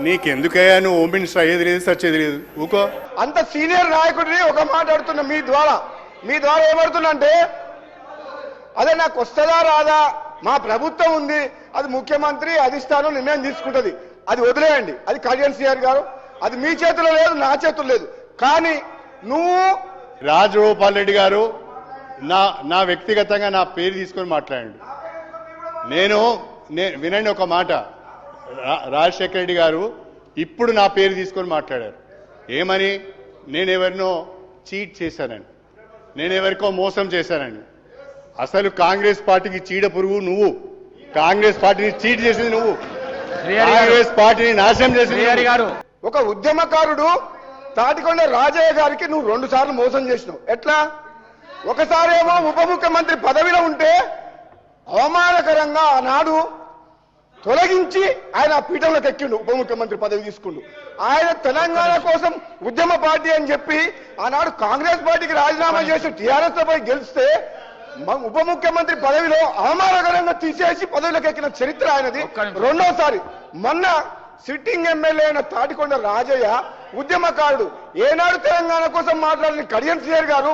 నీకెందుకయ్యా నువ్వు home minister అయ్యేది లేదు సచ్చేది లేదు ఊకో. అంత సీనియర్ నాయకుడిని ఒక మాట అడుగుతున్నా మీ ద్వారా ఏమడుతున్నా అంటే అదే నాకు వస్తుందా రాదా, మా ప్రభుత్వం ఉంది, అది ముఖ్యమంత్రి అధిష్టానం నిర్ణయం తీసుకుంటుంది, అది వదిలేయండి, అది కళ్యాణ్ సిఆర్ గారు, అది మీ చేతిలో లేదు, నా చేతుల్లో లేదు. కానీ నువ్వు రాజగోపాల్ రెడ్డి గారు నా వ్యక్తిగతంగా నా పేరు తీసుకొని మాట్లాడండి. నేను వినండి ఒక మాట, రాజశేఖర రెడ్డి గారు ఇప్పుడు నా పేరు తీసుకొని మాట్లాడారు. ఏమని? నేనెవరినో చీట్ చేశానని, నేనెవరికో మోసం చేశానని. అసలు కాంగ్రెస్ పార్టీకి చీడ పురుగు నువ్వు, కాంగ్రెస్ పార్టీని చీట్ చేసింది నువ్వు, కాంగ్రెస్ పార్టీని నాశనం చేసింది గారు. ఒక ఉద్యమకారుడు తాటికొండ రాజయ్య గారికి నువ్వు 2 సార్లు మోసం చేసినావు. ఎట్లా? ఒకసారేమో ఉప ముఖ్యమంత్రి పదవిలో ఉంటే అవమానకరంగా ఆనాడు తొలగించి ఆయన పీఠంలోకి ఎక్కిండు, ఉప ముఖ్యమంత్రి పదవి తీసుకుండు. ఆయన తెలంగాణ కోసం ఉద్యమ పార్టీ అని చెప్పి ఆనాడు కాంగ్రెస్ పార్టీకి రాజీనామా చేసి టీఆర్ఎస్ పై గెలిస్తే ఉప ముఖ్యమంత్రి పదవిలో అవమానకరంగా తీసేసి పదవిలోకి ఎక్కిన చరిత్ర ఆయనది. రెండోసారి మొన్న సిట్టింగ్ ఎమ్మెల్యే అయిన తాటికొండ రాజయ్య ఉద్యమకారుడు, ఏనాడు తెలంగాణ కోసం మాట్లాడిన కళ్యాణ్ సిఆర్ గారు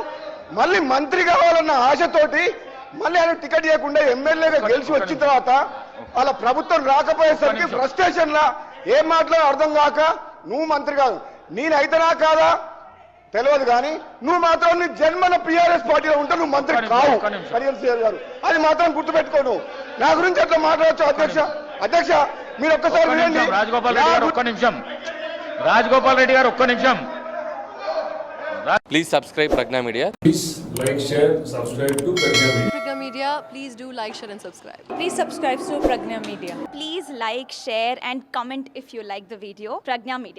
మళ్ళీ మంత్రి కావాలన్న ఆశతోటి మళ్ళీ ఆయన టికెట్ ఇవ్వకుండా ఎమ్మెల్యేగా గెలిచి వచ్చిన తర్వాత వాళ్ళ ప్రభుత్వం రాకపోయేసరికి ఫ్రస్ట్రేషన్ లా ఏం మాట్లాడో అర్థం కాక నువ్వు మంత్రి కాదు, నేనైతేనా కాదా తెలియదు, కానీ నువ్వు మాత్రం నీ జన్మన పిఆర్ఎస్ పార్టీలో ఉంటే నువ్వు మంత్రి కావు కళ్యాణ్ సిఆర్ గారు, అది మాత్రం గుర్తుపెట్టుకో. నువ్వు నా గురించి అట్లా మాట్లాడచ్చు అధ్యక్ష మీరు ఒక్కసారి వినండి. రాజగోపాల్ రెడ్డి గారు ఒక్క నిమిషం. Please subscribe Pragna Media. Please like, share, subscribe to Pragna Media. Pragna Media, please do like, share and subscribe. Please subscribe to Pragna Media. Please like, share and comment if you like the video. Pragna Media.